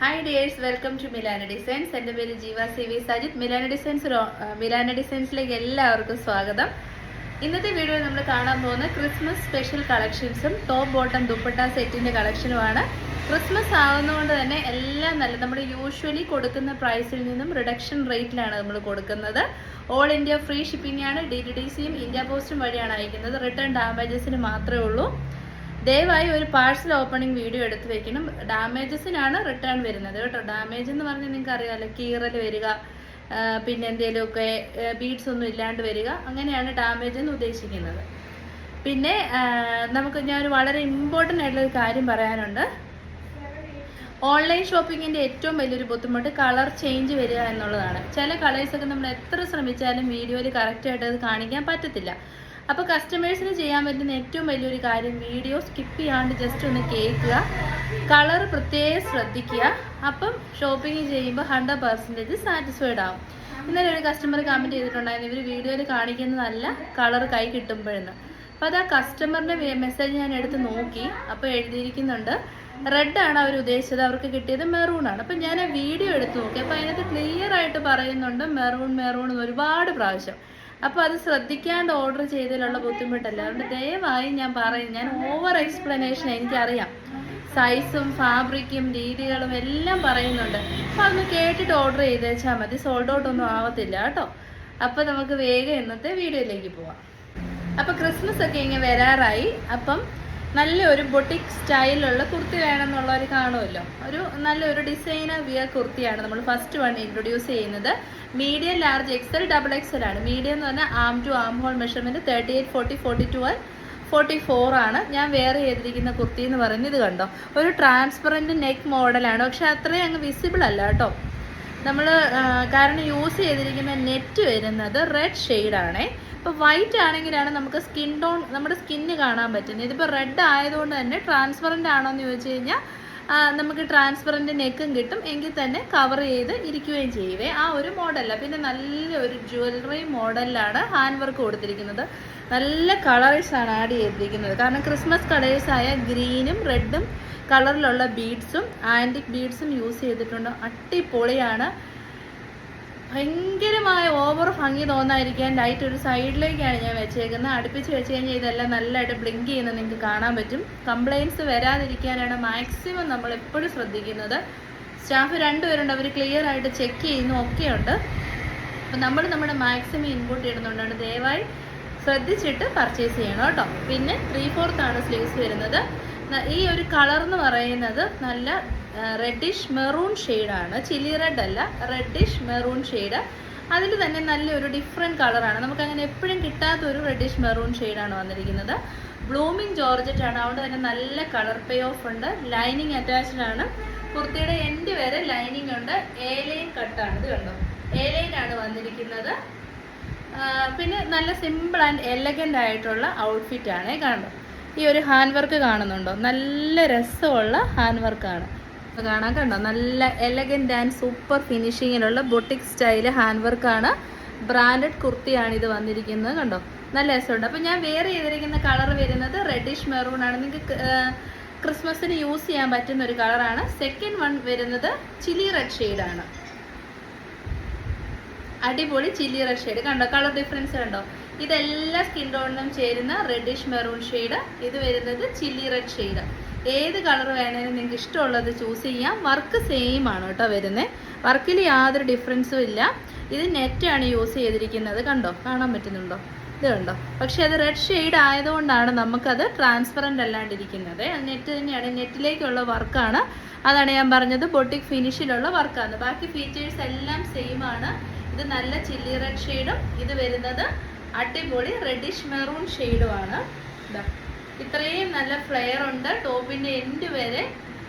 Hi dears, welcome to Milana designs. എൻ്റെ പേര് Jeeva C V Sajith. Milana ഡിസൈൻസിലേക്ക് എല്ലാവർക്കും സ്വാഗതം. ഇന്നത്തെ വീഡിയോയിൽ നമ്മൾ കാണാൻ പോകുന്ന ക്രിസ്മസ് സ്പെഷ്യൽ കളക്ഷൻസും ടോപ്പ് ബോട്ടം ദുപ്പട്ട സെറ്റിൻ്റെ കളക്ഷനുമാണ്. ക്രിസ്മസ് ആവുന്നതുകൊണ്ട് തന്നെ എല്ലാം നല്ല നമ്മൾ യൂഷ്വലി കൊടുക്കുന്ന പ്രൈസിൽ നിന്നും റിഡക്ഷൻ റേറ്റിലാണ് നമ്മൾ കൊടുക്കുന്നത്. ഓൾ ഇന്ത്യ ഫ്രീ ഷിപ്പിംഗ് ആണ്. DTDCയും ഇന്ത്യ പോസ്റ്റും വഴിയാണ് അയക്കുന്നത്. റിട്ടേൺ ഡാമേജസിന് മാത്രമേ ഉള്ളൂ. ദയവായി ഒരു പാഴ്സൽ ഓപ്പണിംഗ് വീഡിയോ എടുത്ത് വെക്കണം. ഡാമേജസിനാണ് റിട്ടേൺ വരുന്നത് കേട്ടോ. ഡാമേജ് എന്ന് പറഞ്ഞാൽ നിങ്ങൾക്ക് അറിയാമല്ലോ, കീറൽ വരിക, പിന്നെ എന്തെങ്കിലുമൊക്കെ ബീഡ്സ് ഒന്നും ഇല്ലാണ്ട് വരിക, അങ്ങനെയാണ് ഡാമേജ് എന്ന് ഉദ്ദേശിക്കുന്നത്. പിന്നെ ഞാനൊരു വളരെ ഇമ്പോർട്ടൻ്റ് ആയിട്ടുള്ളൊരു കാര്യം പറയാനുണ്ട്. ഓൺലൈൻ ഷോപ്പിങ്ങിൻ്റെ ഏറ്റവും വലിയൊരു ബുദ്ധിമുട്ട് കളർ ചേഞ്ച് വരിക എന്നുള്ളതാണ്. ചില കളേഴ്സൊക്കെ നമ്മൾ എത്ര ശ്രമിച്ചാലും വീഡിയോയിൽ കറക്റ്റായിട്ട് അത് കാണിക്കാൻ പറ്റത്തില്ല. അപ്പോൾ കസ്റ്റമേഴ്സിന് ചെയ്യാൻ പറ്റുന്ന ഏറ്റവും വലിയൊരു കാര്യം വീഡിയോ സ്കിപ്പ് ചെയ്യാണ്ട് ജസ്റ്റ് ഒന്ന് കേൾക്കുക, കളർ പ്രത്യേകം ശ്രദ്ധിക്കുക. അപ്പം ഷോപ്പിംഗ് ചെയ്യുമ്പോൾ 100% സാറ്റിസ്ഫൈഡ് ആവും. ഇന്നലെ ഒരു കസ്റ്റമർ കമൻറ്റ് ചെയ്തിട്ടുണ്ടായിരുന്നു, ഇവർ വീഡിയോയിൽ കാണിക്കുന്നതല്ല കളർ കൈ കിട്ടുമ്പോഴെന്ന്. അപ്പോൾ അത് ആ കസ്റ്റമറിൻ്റെ മെസ്സേജ് ഞാൻ എടുത്ത് നോക്കി. അപ്പോൾ എഴുതിയിരിക്കുന്നുണ്ട് റെഡാണ് അവർ ഉദ്ദേശിച്ചത്, അവർക്ക് കിട്ടിയത് മെറൂണാണ്. അപ്പം ഞാൻ ആ വീഡിയോ എടുത്ത് നോക്കി. അപ്പോൾ അതിനകത്ത് ക്ലിയർ ആയിട്ട് പറയുന്നുണ്ട് മെറൂൺ ഒരുപാട് പ്രാവശ്യം. അപ്പോൾ അത് ശ്രദ്ധിക്കാണ്ട് ഓർഡർ ചെയ്തതിലുള്ള ബുദ്ധിമുട്ടല്ല. അതുകൊണ്ട് ദയവായി ഞാൻ ഓവർ എക്സ്പ്ലനേഷൻ എനിക്കറിയാം, സൈസും ഫാബ്രിക്കും രീതികളും എല്ലാം പറയുന്നുണ്ട്. അപ്പോൾ അതൊന്ന് കേട്ടിട്ട് ഓർഡർ ചെയ്തേച്ചാൽ മതി, സോൾഡ് ഔട്ട് ഒന്നും ആവത്തില്ല കേട്ടോ. അപ്പോൾ നമുക്ക് വേഗം ഇന്നത്തെ വീഡിയോയിലേക്ക് പോവാം. അപ്പോൾ ക്രിസ്മസ് ഒക്കെ ഇങ്ങനെ വരാറായി. അപ്പം നല്ലൊരു ബൊട്ടിക് സ്റ്റൈലിലുള്ള കുർത്തി വേണമെന്നുള്ളവർ കാണുമല്ലോ. നല്ലൊരു ഡിസൈനർ വിയർ കുർത്തിയാണ് നമ്മൾ ഫസ്റ്റ് വൺ ഇൻട്രൊഡ്യൂസ് ചെയ്യുന്നത്. മീഡിയം, ലാർജ്, XL, XXL ആണ്. മീഡിയം എന്ന് പറഞ്ഞാൽ ആം ടു ആം ഹോൾ മെഷർമെൻറ്റ് 38, 40, 42, 44 ആണ്. ഞാൻ വെയർ ചെയ്തിരിക്കുന്ന കുർത്തി എന്ന് പറയുന്നത് ഇത് കണ്ടോ, ഒരു ട്രാൻസ്പെറൻറ്റ് നെക്ക് മോഡലാണ്. പക്ഷെ അത്രയും അങ്ങ് വിസിബിൾ അല്ല കേട്ടോ. കാരണം യൂസ് ചെയ്തിരിക്കുന്ന നെറ്റ് വരുന്നത് റെഡ് ഷെയ്ഡാണേ. ഇപ്പോൾ വൈറ്റ് ആണെങ്കിലാണ് നമുക്ക് സ്കിൻ ടോൺ, നമ്മുടെ സ്കിന്ന് കാണാൻ പറ്റുന്നത്. ഇതിപ്പോൾ റെഡ് ആയതുകൊണ്ട് തന്നെ ട്രാൻസ്പെറൻ്റ് ആണോ എന്ന് ചോദിച്ചു കഴിഞ്ഞാൽ നമുക്ക് ട്രാൻസ്പെറൻറ്റ് നെക്കും കിട്ടും, എങ്കിൽ തന്നെ കവർ ചെയ്ത് ഇരിക്കുകയും ചെയ്യുവേ. ആ ഒരു മോഡലല്ല. പിന്നെ നല്ലൊരു ജ്വല്ലറി മോഡലിലാണ് ഹാൻഡ് വർക്ക് കൊടുത്തിരിക്കുന്നത്. നല്ല കളേഴ്സാണ് ആഡ് ചെയ്തിരിക്കുന്നത്. കാരണം ക്രിസ്മസ് കളേഴ്സായ ഗ്രീനും റെഡും കളറിലുള്ള ബീഡ്സും ആൻറ്റിക് ബീഡ്സും യൂസ് ചെയ്തിട്ടുണ്ട്. അടിപൊളിയാണ്. ഭയങ്കരമായ ഓവർ ഭംഗി തോന്നാതിരിക്കാൻ ലൈറ്റ് ഒരു സൈഡിലേക്കാണ് ഞാൻ വെച്ചേക്കുന്നത്. അടുപ്പിച്ച് വെച്ച് കഴിഞ്ഞാൽ ഇതെല്ലാം നല്ലതായിട്ട് ബ്ലിങ്ക് ചെയ്യുന്നത് നിങ്ങൾക്ക് കാണാൻ പറ്റും. കംപ്ലയിൻറ്റ്സ് വരാതിരിക്കാനാണ് മാക്സിമം നമ്മൾ എപ്പോഴും ശ്രദ്ധിക്കുന്നത്. സ്റ്റാഫ് 2 പേരുണ്ട്, അവർ ക്ലിയർ ആയിട്ട് ചെക്ക് ചെയ്യുന്നു, ഒക്കെയുണ്ട്. അപ്പം നമ്മുടെ മാക്സിമം ഇൻപുട്ട് ഇടുന്നുണ്ടാണ്. ദയവായി ശ്രദ്ധിച്ചിട്ട് പർച്ചേസ് ചെയ്യണം കേട്ടോ. പിന്നെ 3/4 ആണ് സ്ലീവ്സ് വരുന്നത്. ഈ ഒരു കളർ എന്ന് പറയുന്നത് നല്ല റെഡിഷ് മെറൂൺ ഷെയ്ഡാണ്. ചില്ലി റെഡ് അല്ല, റെഡിഷ് മെറൂൺ ഷെയ്ഡ്. അതിൽ തന്നെ നല്ലൊരു ഡിഫറെൻറ്റ് കളറാണ്. നമുക്കങ്ങനെ എപ്പോഴും കിട്ടാത്തൊരു റെഡിഷ് മെറൂൺ ഷെയ്ഡാണ് വന്നിരിക്കുന്നത്. ബ്ലൂമിങ് ജോർജറ്റ് ആണ്, അതുകൊണ്ട് തന്നെ നല്ല കളർ പേ ഓഫ് ഉണ്ട്. ലൈനിങ് അറ്റാച്ച്ഡ് ആണ്. കുർത്തിയുടെ എൻഡ് വരെ ലൈനിങ് ഉണ്ട്. ലൈൻ കട്ടാണ്, ഇത് കണ്ടോ, ലൈനാണ് വന്നിരിക്കുന്നത്. പിന്നെ നല്ല സിമ്പിൾ ആൻഡ് എലഗൻ്റ് ആയിട്ടുള്ള ഔട്ട്ഫിറ്റ് ആണ്. കണ്ടോ, ഈ ഒരു ഹാൻഡ് വർക്ക് കാണുന്നുണ്ടോ, നല്ല രസമുള്ള ഹാൻഡ് വർക്കാണ്. കാണാൻ കണ്ടോ, നല്ല എലഗൻ്റ് ആൻഡ് സൂപ്പർ ഫിനിഷിങ്ങിലുള്ള ബൊട്ടിക് സ്റ്റൈല് ഹാൻഡ് വർക്കാണ്. ബ്രാൻഡഡ് കുർത്തിയാണ് ഇത് വന്നിരിക്കുന്നത്. കണ്ടോ, നല്ല രസമുണ്ട്. അപ്പോൾ ഞാൻ വെയർ ചെയ്തിരിക്കുന്ന കളർ വരുന്നത് റെഡിഷ് മെറൂൺ ആണ്. നിങ്ങൾക്ക് ക്രിസ്മസിന് യൂസ് ചെയ്യാൻ പറ്റുന്ന ഒരു കളറാണ്. സെക്കൻഡ് വൺ വരുന്നത് ചില്ലി റെഡ് ഷെയ്ഡാണ്. അടിപൊളി ചില്ലി റെഡ് ഷെയ്ഡ്. കണ്ടോ കളർ ഡിഫറൻസ് കണ്ടോ. ഇതെല്ലാ സ്കിൻ ടോണിനും ചേരുന്ന റെഡിഷ് മെറൂൺ ഷെയ്ഡ്. ഇത് വരുന്നത് ചില്ലി റെഡ് ഷെയ്ഡ്. ഏത് കളർ വേണേലും നിങ്ങൾക്ക് ഇഷ്ടമുള്ളത് ചൂസ് ചെയ്യാം. വർക്ക് സെയിം ആണ് കേട്ടോ വരുന്നത്. വർക്കിൽ യാതൊരു ഡിഫറൻസും ഇല്ല. ഇത് നെറ്റാണ് യൂസ് ചെയ്തിരിക്കുന്നത്. കണ്ടോ, കാണാൻ പറ്റുന്നുണ്ടോ, ഇത് കണ്ടോ. പക്ഷെ അത് റെഡ് ഷെയ്ഡ് ആയതുകൊണ്ടാണ് നമുക്കത് ട്രാൻസ്പെറൻ്റ് അല്ലാണ്ടിരിക്കുന്നത്. നെറ്റ് തന്നെയാണ്, നെറ്റിലേക്കുള്ള വർക്കാണ്. അതാണ് ഞാൻ പറഞ്ഞത് ബൊട്ടിക് ഫിനിഷിലുള്ള വർക്കാണ്. ബാക്കി ഫീച്ചേഴ്സ് എല്ലാം സെയിം ആണ്. ഇത് നല്ല ചില്ലി റെഡ് ഷെയ്ഡും ഇത് വരുന്നത് അടിപൊളി റെഡിഷ് മെറൂൺ ഷെയ്ഡുമാണ്. ഇത്രയും നല്ല ഫ്ലെയർ ഉണ്ട്. ടോപ്പിൻ്റെ എൻഡ് വരെ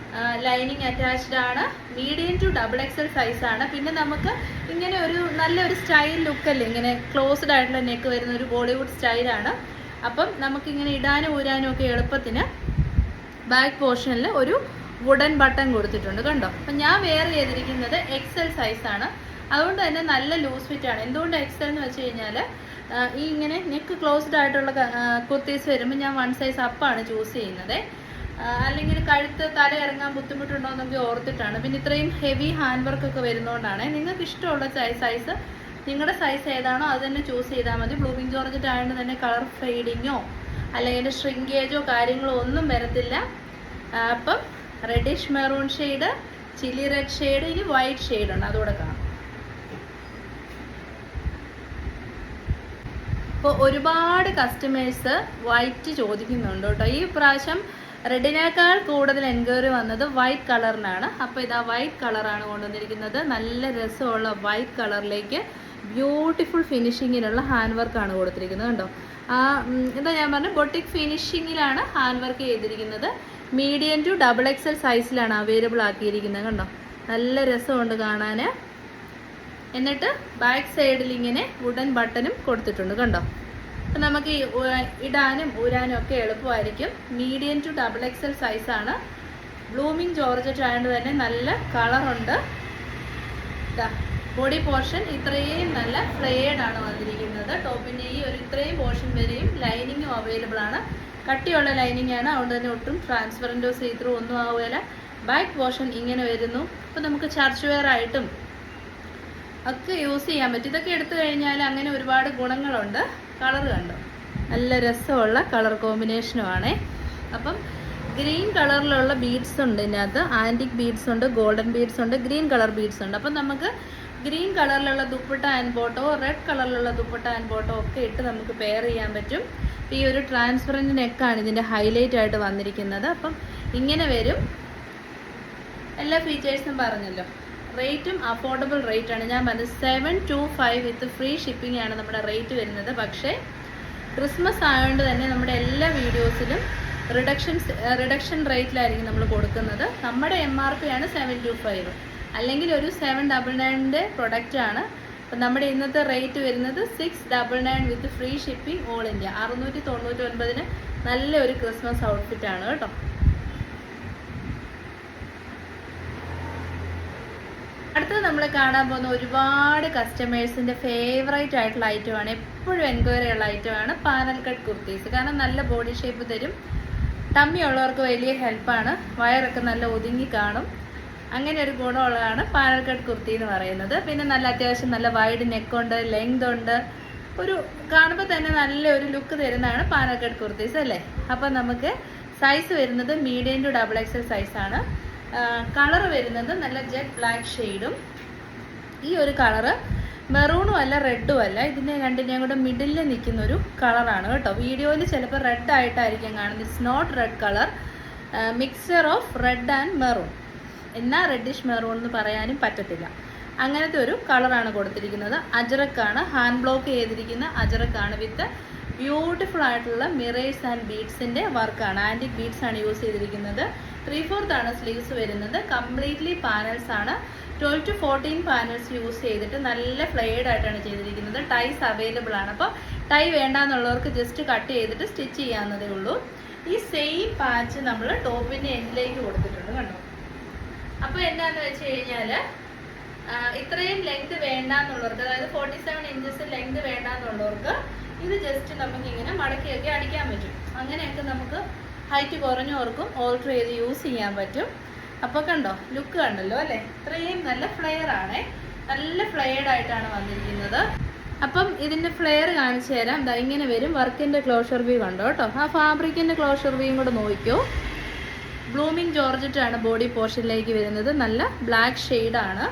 ലൈനിങ് അറ്റാച്ച്ഡ് ആണ്. മീഡിയം ടു XXL സൈസാണ്. പിന്നെ നമുക്ക് ഇങ്ങനെ നല്ലൊരു സ്റ്റൈൽ ലുക്കല്ലേ, ഇങ്ങനെ ക്ലോസ്ഡ് ആയിട്ടുള്ള നെക്ക് വരുന്ന ഒരു ബോളിവുഡ് സ്റ്റൈലാണ്. അപ്പം നമുക്കിങ്ങനെ ഇടാനും ഊരാനും ഒക്കെ എളുപ്പത്തിന് ബാക്ക് പോർഷനിൽ ഒരു വുഡൻ ബട്ടൺ കൊടുത്തിട്ടുണ്ട്. കണ്ടോ. അപ്പം ഞാൻ വെയർ ചെയ്തിരിക്കുന്നത് XL സൈസാണ്. അതുകൊണ്ട് തന്നെ നല്ല ലൂസ് ഫിറ്റാണ്. എന്തുകൊണ്ട് XL എന്ന് വെച്ച് കഴിഞ്ഞാൽ ഈ ഇങ്ങനെ നെക്ക് ക്ലോസ്ഡ് ആയിട്ടുള്ള കുർത്തീസ് വരുമ്പോൾ ഞാൻ 1 സൈസ് അപ്പാണ് ചൂസ് ചെയ്യുന്നത്. അല്ലെങ്കിൽ കഴുത്ത് തല ഇറങ്ങാൻ ബുദ്ധിമുട്ടുണ്ടോ എന്നൊക്കെ ഓർത്തിട്ടാണ്. പിന്നെ ഇത്രയും ഹെവി ഹാൻഡ് വർക്കൊക്കെ വരുന്നതുകൊണ്ടാണ്. നിങ്ങൾക്ക് ഇഷ്ടമുള്ള സൈസ് നിങ്ങളുടെ സൈസ് ഏതാണോ അത് തന്നെ ചൂസ് ചെയ്താൽ മതി. ബ്ലൂമിംഗ് ജോർജറ്റ് ആയതുകൊണ്ട് തന്നെ കളർ ഫെയ്ഡിങ്ങോ അല്ലെങ്കിൽ ഷ്രിങ്കേജോ കാര്യങ്ങളോ ഒന്നും വരത്തില്ല. അപ്പം reddish maroon shade, chilli red shade, ഇനി വൈറ്റ് ഷെയ്ഡ് ഉണ്ട്, അതുകൂടെ കാണാം. ഇപ്പോൾ ഒരുപാട് കസ്റ്റമേഴ്സ് വൈറ്റ് ചോദിക്കുന്നുണ്ട് കേട്ടോ. ഈ പ്രാവശ്യം റെഡിനേക്കാൾ കൂടുതൽ എൻക്വയറി വന്നത് വൈറ്റ് കളറിനാണ്. അപ്പോൾ ഇതാ വൈറ്റ് കളറാണ് കൊണ്ടുവന്നിരിക്കുന്നത്. നല്ല രസമുള്ള വൈറ്റ് കളറിലേക്ക് ബ്യൂട്ടിഫുൾ ഫിനിഷിങ്ങിലുള്ള ഹാൻഡ് വർക്കാണ് കൊടുത്തിരിക്കുന്നത് കണ്ടോ. എന്താ ഞാൻ പറഞ്ഞത്, ബൊട്ടിക് ഫിനിഷിങ്ങിലാണ് ഹാൻഡ് വർക്ക് ചെയ്തിരിക്കുന്നത്. മീഡിയം ടു XXL സൈസിലാണ് അവൈലബിൾ ആക്കിയിരിക്കുന്നത് കണ്ടോ. നല്ല രസമുണ്ട് കാണാൻ. എന്നിട്ട് ബാക്ക് സൈഡിൽ ഇങ്ങനെ വുഡൻ ബട്ടണും കൊടുത്തിട്ടുണ്ട് കണ്ടോ. അപ്പം നമുക്ക് ഇടാനും ഊരാനും ഒക്കെ എളുപ്പമായിരിക്കും. മീഡിയം ടു XXL സൈസാണ്. ബ്ലൂമിംഗ് ജോർജറ്റ് ആയതുകൊണ്ട് തന്നെ നല്ല കളറുണ്ട്. ബോഡി പോർഷൻ ഇത്രയും നല്ല ഫ്ലെയർഡ് ആണ് വന്നിരിക്കുന്നത്. ടോപ്പിൻ്റെ ഈ ഒരു ഇത്രയും പോർഷൻ വരെയും ലൈനിങ്ങും അവൈലബിൾ ആണ്. കട്ടിയുള്ള ലൈനിങ് ആണ്, അതുകൊണ്ട് തന്നെ ഒട്ടും ട്രാൻസ്പെറൻറ്റോ സീ ത്രൂ ഒന്നും ആവുകയില്ല. ബാക്ക് പോർഷൻ ഇങ്ങനെ വരുന്നു. അപ്പോൾ നമുക്ക് ചർച്ച് വെയർ ആയിട്ടും ഒക്കെ യൂസ് ചെയ്യാൻ പറ്റും. ഇതൊക്കെ എടുത്തു കഴിഞ്ഞാൽ അങ്ങനെ ഒരുപാട് ഗുണങ്ങളുണ്ട്. കളർ കണ്ടോ, നല്ല രസമുള്ള കളർ കോമ്പിനേഷനുമാണേ. അപ്പം ഗ്രീൻ കളറിലുള്ള ബീഡ്സ് ഉണ്ട് ഇതിനകത്ത്. ആൻറ്റിക് ബീഡ്സ് ഉണ്ട്, ഗോൾഡൻ ബീഡ്സ് ഉണ്ട്, ഗ്രീൻ കളർ ബീഡ്സ് ഉണ്ട്. അപ്പം നമുക്ക് ഗ്രീൻ കളറിലുള്ള ദുപ്പട്ട ആൻഡ് ബോട്ടോ, റെഡ് കളറിലുള്ള ദുപ്പട്ട ആൻഡ് ബോട്ടോ ഒക്കെ ഇട്ട് നമുക്ക് പെയർ ചെയ്യാൻ പറ്റും. ഈ ഒരു ട്രാൻസ്പെറൻറ്റ് നെക്കാണ് ഇതിൻ്റെ ഹൈലൈറ്റ് ആയിട്ട് വന്നിരിക്കുന്നത്. അപ്പം ഇങ്ങനെ വരും. എല്ലാ ഫീച്ചേഴ്സും പറഞ്ഞല്ലോ. റേറ്റും അഫോർഡബിൾ റേറ്റ് ആണ്. ഞാൻ പറഞ്ഞത് 725 വിത്ത് ഫ്രീ ഷിപ്പിംഗ് ആണ് നമ്മുടെ റേറ്റ് വരുന്നത്. പക്ഷേ ക്രിസ്മസ് ആയതുകൊണ്ട് തന്നെ നമ്മുടെ എല്ലാ വീഡിയോസിലും റിഡക്ഷൻ റേറ്റിലായിരിക്കും നമ്മൾ കൊടുക്കുന്നത്. നമ്മുടെ MRP ആണ് 725, അല്ലെങ്കിൽ ഒരു 799 പ്രൊഡക്റ്റ് ആണ്. അപ്പം നമ്മുടെ ഇന്നത്തെ റേറ്റ് വരുന്നത് 699 വിത്ത് ഫ്രീ ഷിപ്പിംഗ് ഓൾ ഇന്ത്യ. 699 നല്ലൊരു ക്രിസ്മസ് ഔട്ട്ഫിറ്റ് ആണ് കേട്ടോ. അടുത്തത് നമ്മൾ കാണാൻ പോകുന്ന ഒരുപാട് കസ്റ്റമേഴ്സിൻ്റെ ഫേവറേറ്റ് ആയിട്ടുള്ള ഐറ്റമാണ്, എപ്പോഴും എൻക്വയറി ഉള്ള ഐറ്റമാണ് പാനൽ കട്ട് കുർത്തീസ്. കാരണം നല്ല ബോഡി ഷേപ്പ് തരും. ടമ്മി ഉള്ളവർക്ക് വലിയ ഹെൽപ്പാണ്. വയറൊക്കെ നല്ല ഒതുങ്ങി കാണും. അങ്ങനെ ഒരു ഗുണമുള്ളതാണ് പാനൽ കട്ട് കുർത്തി എന്ന് പറയുന്നത്. പിന്നെ നല്ല അത്യാവശ്യം നല്ല വൈഡ് നെക്കുണ്ട്, ലെങ്ത് ഉണ്ട്. ഒരു കാണുമ്പോൾ തന്നെ നല്ല ഒരു ലുക്ക് തരുന്നതാണ് പാനൽ കട്ട് കുർത്തീസ് അല്ലേ. അപ്പം നമുക്ക് സൈസ് വരുന്നത് മീഡിയം ടു XXL സൈസാണ്. കളർ വരുന്നത് നല്ല ജെറ്റ് ബ്ലാക്ക് ഷെയ്ഡും. ഈ ഒരു കളറ് മെറൂണും അല്ല റെഡും അല്ല, ഇതിൻ്റെ രണ്ടിനെയും കൂടെ മിഡിലിൽ നിൽക്കുന്ന ഒരു കളറാണ് കേട്ടോ. വീഡിയോയിൽ ചിലപ്പോൾ റെഡ് ആയിട്ടായിരിക്കും കാണുന്നത്. It's not red colour, mixture of red and maroon. എന്നാൽ റെഡിഷ് മെറൂൺ എന്ന് പറയാനും പറ്റത്തില്ല. അങ്ങനത്തെ ഒരു കളറാണ് കൊടുത്തിരിക്കുന്നത്. അജറക്കാണ്, ഹാൻഡ് ബ്ലോക്ക് ചെയ്തിരിക്കുന്ന അജറക്കാണ് വിത്ത് ബ്യൂട്ടിഫുൾ ആയിട്ടുള്ള മിറേഴ്സ് ആൻഡ് ബീഡ്സിൻ്റെ വർക്കാണ്. ആൻറ്റിക് ബീഡ്സ് ആണ് യൂസ് ചെയ്തിരിക്കുന്നത്. 3/4 ആണ് സ്ലീവ്സ് വരുന്നത്. കംപ്ലീറ്റ്ലി പാനൽസ് ആണ്. 12 to 14 പാനൽസ് യൂസ് ചെയ്തിട്ട് നല്ല ഫ്ലെയർഡ് ആയിട്ടാണ് ചെയ്തിരിക്കുന്നത്. ടൈസ് അവൈലബിൾ ആണ്. അപ്പോൾ ടൈ വേണ്ടാന്നുള്ളവർക്ക് ജസ്റ്റ് കട്ട് ചെയ്തിട്ട് സ്റ്റിച്ച് ചെയ്യാവുന്നതേ ഉള്ളൂ. ഈ സെയിം പാച്ച് നമ്മൾ ടോപ്പിൻ്റെ എൻഡിലേക്ക് കൊടുത്തിട്ടുണ്ട് കണ്ടോ. അപ്പോൾ എന്താണെന്ന് വെച്ച് കഴിഞ്ഞാൽ ഇത്രയും ലെങ്ത് വേണ്ടാന്നുള്ളവർക്ക്, അതായത് 47 ഇഞ്ചസ് ലെങ്ത് വേണ്ടാന്നുള്ളവർക്ക് ഇത് ജസ്റ്റ് നമുക്കിങ്ങനെ മടക്കിയൊക്കെ അടിക്കാൻ പറ്റും. അങ്ങനെയൊക്കെ നമുക്ക് ഹൈറ്റ് കുറഞ്ഞവർക്കും ഓൾട്ടർ ചെയ്ത് യൂസ് ചെയ്യാൻ പറ്റും. അപ്പോൾ കണ്ടോ, ലുക്ക് കണ്ടല്ലോ അല്ലേ. ഇത്രയും നല്ല ഫ്ലെയർ ആണേ, നല്ല ഫ്ലെയർഡ് ആയിട്ടാണ് വന്നിരിക്കുന്നത്. അപ്പം ഇതിൻ്റെ ഫ്ലെയർ കാണിച്ചു തരാം. ഇതാ ഇങ്ങനെ വരും. വർക്കിൻ്റെ ക്ലോഷർ വ്യൂ കണ്ടോ കേട്ടോ. ആ ഫാബ്രിക്കിൻ്റെ ക്ലോഷർ വ്യൂയും കൂടെ നോക്കിയോ. ബ്ലൂമിംഗ് ജോർജറ്റ് ആണ് ബോഡി പോർഷനിലേക്ക് വരുന്നത്. നല്ല ബ്ലാക്ക് ഷെയ്ഡാണ്.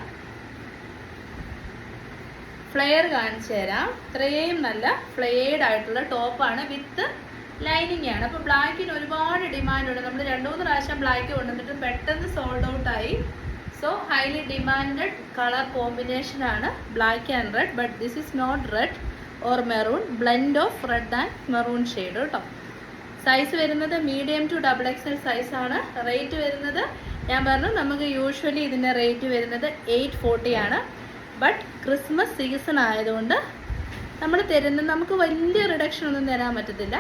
ഫ്ലെയർ കാണിച്ചു തരാം. ഇത്രയും നല്ല ഫ്ലെയർഡ് ആയിട്ടുള്ള ടോപ്പാണ് വിത്ത് ലൈനിങ് ആണ്. അപ്പോൾ ബ്ലാക്കിന് ഒരുപാട് ഡിമാൻഡുണ്ട്. നമ്മൾ 2-3 പ്രാവശ്യം ബ്ലാക്ക് കൊണ്ടുവന്നിട്ട് പെട്ടെന്ന് സോൾഡ് ഔട്ട് ആയി. So highly demanded colour combination ആണ് black and red. But this is not red or maroon, blend of red and maroon shade കേട്ടോ. സൈസ് വരുന്നത് മീഡിയം ടു XXL സൈസാണ്. റേറ്റ് വരുന്നത് ഞാൻ പറഞ്ഞു, നമുക്ക് യൂഷ്വലി ഇതിൻ്റെ റേറ്റ് വരുന്നത് 840 ആണ്. ബട്ട് ക്രിസ്മസ് സീസൺ ആയതുകൊണ്ട് നമ്മൾ തരുന്നത്, നമുക്ക് വലിയ റിഡക്ഷൻ ഒന്നും തരാൻ പറ്റത്തില്ല.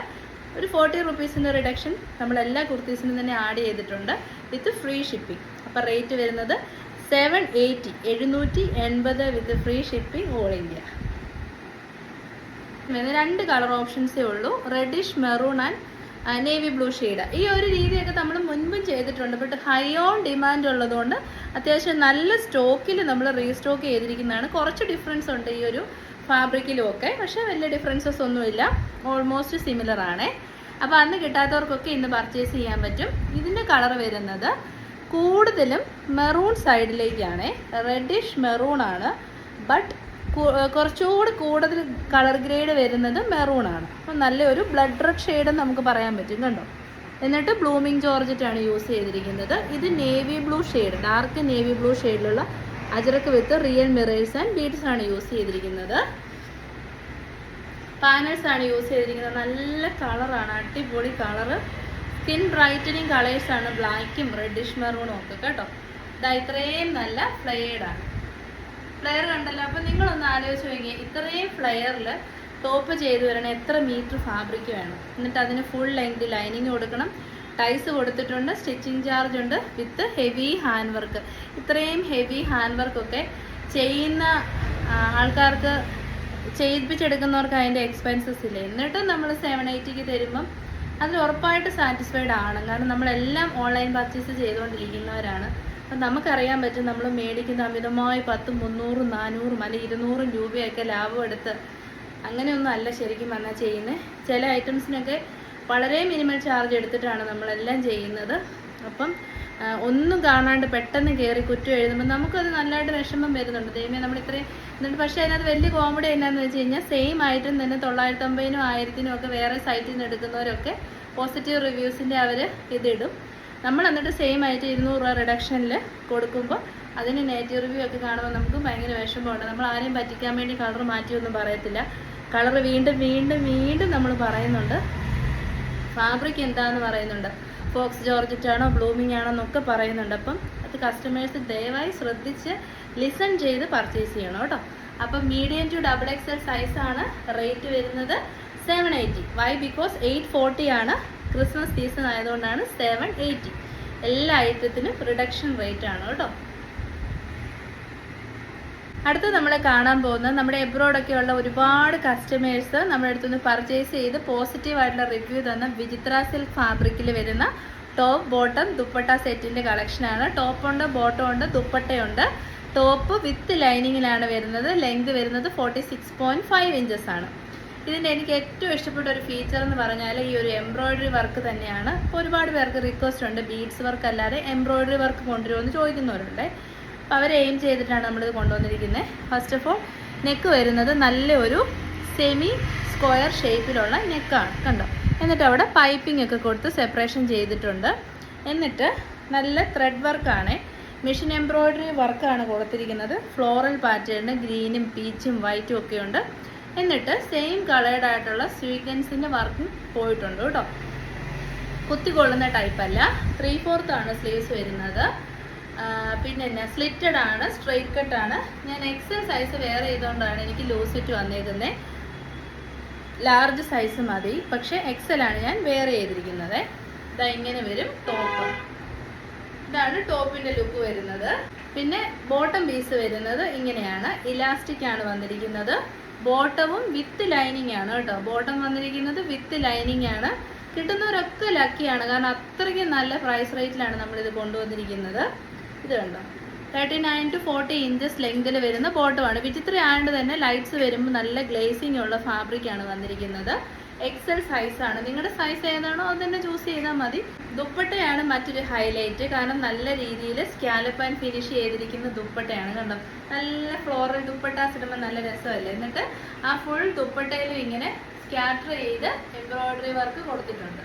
ഒരു 40 റുപ്പീസിൻ്റെ റിഡക്ഷൻ നമ്മളെല്ലാ കുർത്തീസിനും തന്നെ ആഡ് ചെയ്തിട്ടുണ്ട് വിത്ത് ഫ്രീ ഷിപ്പിംഗ്. അപ്പോൾ റേറ്റ് വരുന്നത് 780 with free shipping all India. 2 colour ഓപ്ഷൻസേ ഉള്ളൂ, reddish maroon and navy blue shade. ഈ ഒരു രീതിയൊക്കെ നമ്മൾ മുൻപും ചെയ്തിട്ടുണ്ട്. ബട്ട് ഹൈ ഓൺ ഡിമാൻഡ് ഉള്ളതുകൊണ്ട് അത്യാവശ്യം നല്ല സ്റ്റോക്കിൽ നമ്മൾ റീസ്റ്റോക്ക് ചെയ്തിരിക്കുന്നതാണ്. കുറച്ച് ഡിഫറൻസ് ഉണ്ട് ഈ ഒരു ഫാബ്രിക്കിലും ഒക്കെ, പക്ഷേ വലിയ ഡിഫറൻസസ് ഒന്നുമില്ല, ഓൾമോസ്റ്റ് സിമിലർ ആണ്. അപ്പോൾ അന്ന് കിട്ടാത്തവർക്കൊക്കെ ഇന്ന് പർച്ചേസ് ചെയ്യാൻ പറ്റും. ഇതിൻ്റെ കളർ വരുന്നത് കൂടുതലും മെറൂൺ സൈഡിലേക്കാണ്, റെഡിഷ് മെറൂൺ ആണ്. ബട്ട് കുറച്ചുകൂടി കൂടുതൽ കളർ ഗ്രേഡ് വരുന്നത് മെറൂൺ ആണ്. അപ്പം നല്ലൊരു ബ്ലഡ് റെഡ് ഷെയ്ഡ് നമുക്ക് പറയാൻ പറ്റും, കണ്ടോ. എന്നിട്ട് ബ്ലൂമിങ് ജോർജറ്റാണ് യൂസ് ചെയ്തിരിക്കുന്നത്. ഇത് navy blue shade, dark navy blue ഷെയ്ഡിലുള്ള ajrakh with real mirrors and beads ആണ് യൂസ് ചെയ്തിരിക്കുന്നത്. പാനൽസ് ആണ് യൂസ് ചെയ്തിരിക്കുന്നത്. നല്ല കളറാണ്, അടിപൊളി കളറ്. സ്കിൻ ബ്രൈറ്റനിങ് കളേഴ്സാണ്, ബ്ലാക്കും റെഡിഷ് മെറൂണും ഒക്കെ കേട്ടോ. ഇതാ ഇത്രയും നല്ല ഫ്ലെയർഡാണ്. ഫ്ലെയർ കണ്ടല്ലോ. അപ്പോൾ നിങ്ങളൊന്ന് ആലോചിച്ച് നോക്കിയേ, ഇത്രയും ഫ്ലെയറിൽ ടോപ്പ് ചെയ്ത് വരണം എത്ര മീറ്റർ ഫാബ്രിക് വേണം. എന്നിട്ട് അതിന് ഫുൾ ലെങ്ത് ലൈനിങ് കൊടുക്കണം. ടൈസ് കൊടുത്തിട്ടുണ്ട്, സ്റ്റിച്ചിങ് ചാർജ് ഉണ്ട്, വിത്ത് ഹെവി ഹാൻഡ് വർക്ക്. ഇത്രയും ഹെവി ഹാൻഡ് വർക്കൊക്കെ ചെയ്യുന്ന ആൾക്കാർക്ക്, ചെയ്യിപ്പിച്ചെടുക്കുന്നവർക്ക് അതിൻ്റെ എക്സ്പെൻസസ് ഇല്ല. എന്നിട്ടും നമ്മൾ 780 തരുമ്പം അതിൽ ഉറപ്പായിട്ട് സാറ്റിസ്ഫൈഡ് ആണ്. കാരണം നമ്മളെല്ലാം ഓൺലൈൻ പർച്ചേസ് ചെയ്തുകൊണ്ടിരിക്കുന്നവരാണ്. അപ്പം നമുക്കറിയാൻ പറ്റും നമ്മൾ മേടിക്കുന്ന അമിതമായി 10, 300, 400 അല്ലെങ്കിൽ 200 രൂപയൊക്കെ ലാഭം എടുത്ത് അങ്ങനെയൊന്നും അല്ല ശരിക്കും പറഞ്ഞാൽ ചെയ്യുന്നത്. ചില ഐറ്റംസിനൊക്കെ വളരെ മിനിമം ചാർജ് എടുത്തിട്ടാണ് നമ്മളെല്ലാം ചെയ്യുന്നത്. അപ്പം ഒന്നും കാണാണ്ട് പെട്ടെന്ന് കയറി കുറ്റം എഴുതുമ്പോൾ നമുക്കത് നല്ലതായിട്ട് വിഷമം വരുന്നുണ്ട്. ദൈവമേ നമ്മൾ ഇത്രയും എന്നിട്ട്. പക്ഷേ അതിനകത്ത് വലിയ കോമഡി എന്നാന്ന് വെച്ച് കഴിഞ്ഞാൽ സെയിം ഐറ്റം തന്നെ 950-നും 1000-നും ഒക്കെ വേറെ സൈറ്റിൽ നിന്ന് എടുക്കുന്നവരൊക്കെ പോസിറ്റീവ് റിവ്യൂസിൻ്റെ അവർ ഇതിടും. നമ്മൾ എന്നിട്ട് സെയിം ആയിട്ട് 200 രൂപ റിഡക്ഷനിൽ കൊടുക്കുമ്പോൾ അതിന് നെഗറ്റീവ് റിവ്യൂ ഒക്കെ കാണുമ്പോൾ നമുക്ക് ഭയങ്കര വിഷമമുണ്ട്. നമ്മൾ ആരെയും പറ്റിക്കാൻ വേണ്ടി കളർ മാറ്റിയൊന്നും പറയത്തില്ല. കളർ വീണ്ടും വീണ്ടും വീണ്ടും നമ്മൾ പറയുന്നുണ്ട്. ഫാബ്രിക് എന്താണെന്ന് പറയുന്നുണ്ട്. ഫോക്സ് ജോർജറ്റ് ആണോ ബ്ലൂമിങ് ആണോ എന്നൊക്കെ പറയുന്നുണ്ട്. അപ്പം അത് കസ്റ്റമേഴ്സ് ദയവായി ശ്രദ്ധിച്ച് ലിസൺ ചെയ്ത് പർച്ചേസ് ചെയ്യണം കേട്ടോ. അപ്പം മീഡിയം ടു XXL സൈസാണ് റേറ്റ് വരുന്നത് 780. വൈ? ബിക്കോസ് 840 ആണ്. ക്രിസ്മസ് സീസൺ ആയതുകൊണ്ടാണ് 780. എല്ലാ ഐറ്റത്തിനും റിഡക്ഷൻ റേറ്റ് ആണ് കേട്ടോ. അടുത്ത് നമ്മൾ കാണാൻ പോകുന്നത് നമ്മുടെ എബ്രോഡൊക്കെ ഉള്ള ഒരുപാട് കസ്റ്റമേഴ്സ് നമ്മുടെ അടുത്തുനിന്ന് പർച്ചേസ് ചെയ്ത് പോസിറ്റീവായിട്ടുള്ള റിവ്യൂ തന്ന വിചിത്ര സിൽക്ക് ഫാബ്രിക്കിൽ വരുന്ന ടോപ്പ് ബോട്ടം ദുപ്പട്ട സെറ്റിൻ്റെ കളക്ഷനാണ്. ടോപ്പുണ്ട്, ബോട്ടം ഉണ്ട്, ദുപ്പട്ടയുണ്ട്. ടോപ്പ് വിത്ത് ലൈനിങ്ങിലാണ് വരുന്നത്. ലെങ്ത് വരുന്നത് 46.5 ഇഞ്ചസ് ആണ്. ഇതിൻ്റെ എനിക്ക് ഏറ്റവും ഇഷ്ടപ്പെട്ട ഒരു ഫീച്ചർ എന്ന് പറഞ്ഞാൽ ഈ ഒരു എംബ്രോയിഡറി വർക്ക് തന്നെയാണ്. ഇപ്പോൾ ഒരുപാട് പേർക്ക് റിക്വസ്റ്റ് ഉണ്ട്, ബീഡ്സ് വർക്ക് അല്ലാതെ എംബ്രോയിഡറി വർക്ക് കൊണ്ടുവരുമെന്ന് ചോദിക്കുന്നവരുണ്ട്. അപ്പോൾ അവർ എയിം ചെയ്തിട്ടാണ് നമ്മളിത് കൊണ്ടുവന്നിരിക്കുന്നത്. ഫസ്റ്റ് ഓഫ് ഓൾ നെക്ക് വരുന്നത് നല്ലൊരു സെമി സ്ക്വയർ ഷേപ്പിലുള്ള നെക്കാണ്, കണ്ടോ. എന്നിട്ട് അവിടെ പൈപ്പിംഗ് ഒക്കെ കൊടുത്ത് സെപ്പറേഷൻ ചെയ്തിട്ടുണ്ട്. എന്നിട്ട് നല്ല ത്രെഡ് വർക്കാണ്, മെഷീൻ എംബ്രോയിഡറി വർക്കാണ് കൊടുത്തിരിക്കുന്നത്. ഫ്ലോറൽ പാറ്റേൺ ഗ്രീനും പീച്ചും വൈറ്റും ഒക്കെ ഉണ്ട്. എന്നിട്ട് സെയിം കളേർഡ് ആയിട്ടുള്ള സ്വീക്വൻസിൻ്റെ വർക്കും പോയിട്ടുണ്ട് കേട്ടോ. കുത്തിക്കൊള്ളുന്ന ടൈപ്പല്ല. 3/4 ആണ് സ്ലീവ്സ് വരുന്നത്. പിന്നെ സ്ലിറ്റഡ് ആണ്, സ്ട്രെയിറ്റ് കട്ടാണ്. ഞാൻ XL സൈസ് വെയർ ചെയ്തുകൊണ്ടാണ് എനിക്ക് ലൂസ് ഫിറ്റ് വന്നേക്കുന്നത്. ലാർജ് സൈസ് മതി, പക്ഷേ XL ആണ് ഞാൻ വെയർ ചെയ്തിരിക്കുന്നത്. ഇതാ ഇങ്ങനെ വരും ടോപ്പ്. ഇതാണ് ടോപ്പിൻ്റെ ലുക്ക് വരുന്നത്. പിന്നെ ബോട്ടം പീസ് വരുന്നത് ഇങ്ങനെയാണ്, ഇലാസ്റ്റിക് ആണ് വന്നിരിക്കുന്നത്. ബോട്ടവും വിത്ത് ലൈനിങ് ആണ് കേട്ടോ. ബോട്ടം വന്നിരിക്കുന്നത് വിത്ത് ലൈനിങ് ആണ്. കിട്ടുന്നവരൊക്കെ ലക്കിയാണ്, കാരണം അത്രയ്ക്ക് നല്ല പ്രൈസ് റേറ്റിലാണ് നമ്മളിത് കൊണ്ടുവന്നിരിക്കുന്നത്. ഇത് കണ്ടോ, 39 to 40 ഇഞ്ചസ് ലെങ്തിൽ വരുന്ന ബോട്ടമാണ്. വിചിത്ര ആയതുകൊണ്ട് തന്നെ ലൈറ്റ്സ് വരുമ്പോൾ നല്ല ഗ്ലേസിങ് ഉള്ള ഫാബ്രിക്കാണ് വന്നിരിക്കുന്നത്. XL സൈസാണ്. നിങ്ങളുടെ സൈസ് ഏതാണോ അത് തന്നെ ചൂസ് ചെയ്താൽ മതി. ദുപ്പട്ടയാണ് മറ്റൊരു ഹൈലൈറ്റ്, കാരണം നല്ല രീതിയിൽ സ്കാലപ്പ് ആൻഡ് ഫിനിഷ് ചെയ്തിരിക്കുന്ന ദുപ്പട്ടയാണ്, കണ്ടോ. നല്ല ഫ്ലോറൽ ദുപ്പട്ടാസ് ഇടുമ്പോൾ നല്ല രസമല്ലേ. എന്നിട്ട് ആ ഫുൾ ദുപ്പട്ടയിലും ഇങ്ങനെ സ്കാറ്റർ ചെയ്ത് എംബ്രോയിഡറി വർക്ക് കൊടുത്തിട്ടുണ്ട്.